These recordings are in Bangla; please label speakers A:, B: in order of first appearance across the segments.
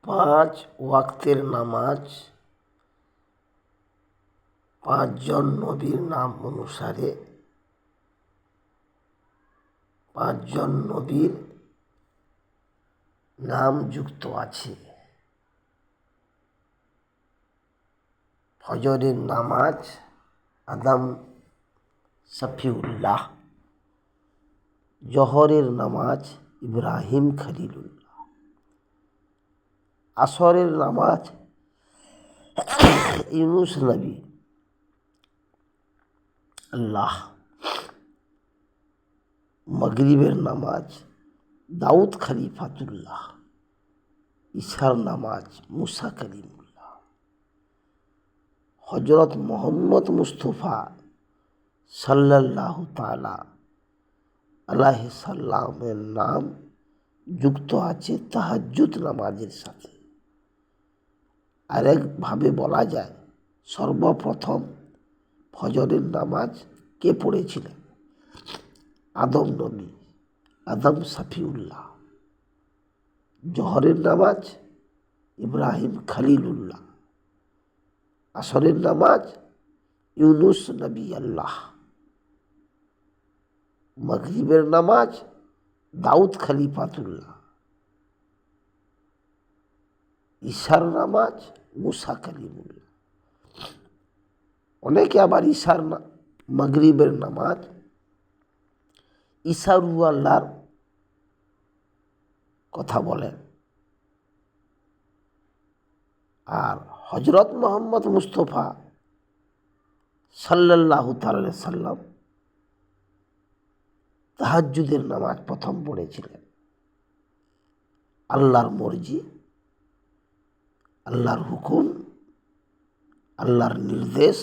A: পাঁচ ওয়াক্তের নামাজ পাঁচজন নবীর নাম অনুসারে পাঁচজন নবীর নাম যুক্ত আছে। ফজরের নামাজ আদম শফিউল্লাহ, জহরের নামাজ ইব্রাহিম খলিলুল্লাহ, আসরের নামাজ ইউনুস নবী আল্লাহ, মাগরিবের নামাজ দাউদ খলিফাতুল্লাহ, ইশার নামাজ মুসা কলিমুল্লাহ, হজরত মোহাম্মদ মুস্তফা সাল্লাল্লাহু তাআলা আলাইহি সাল্লামের নাম যুক্ত আছে তাহাজ্জুদ নামাজের সাথে। আরেকভাবে বলা যায়, সর্বপ্রথম ফজরের নামাজ কে পড়েছিলেন? আদম নবী, আদম শফিউল্লাহ। জহরের নামাজ ইব্রাহিম খলিলুল্লাহ, আসরের নামাজ ইউনুস নবী আল্লাহ, মাগরিবের নামাজ দাউদ খলিফাতুল্লাহ, ঈশার নামাজ মুসা কলিমুল্লাহ। অনেকে আবার মাগরিবের নামাজ ঈসা রূহ আল্লাহর কথা বলেন। আর হজরত মোহাম্মদ মুস্তফা সাল্লাল্লাহু তাআলা সাল্লাম তাহাজ্জুদের নামাজ প্রথম পড়েছিলেন। আল্লাহর মর্জি, আল্লাহর হুকুম, আল্লাহর নির্দেশ,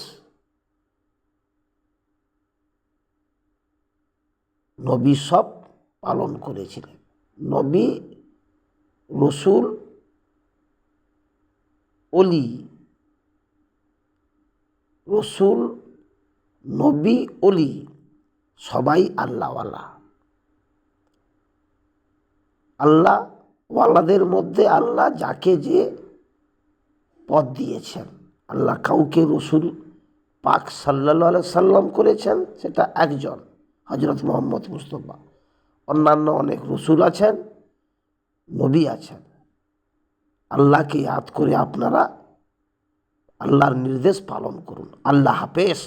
A: নবী সব পালন করেছিলেন। নবী, রসুল, অলি, রসুল, নবী, অলি সবাই আল্লাহওয়ালা। আল্লাহওয়ালাদের মধ্যে আল্লাহ যাকে যে পদ দিয়েছেন, আল্লাহ কাউকে রসুল পাক সাল্লাল্লাহু আলাইহি সাল্লাম করেছেন, সেটা একজন হজরত মোহাম্মদ মুস্তফা। অন্যান্য অনেক রসুল আছেন, নবী আছেন। আল্লাহকে ইয়াদ করে আপনারা আল্লাহর নির্দেশ পালন করুন। আল্লাহ হাফেজ।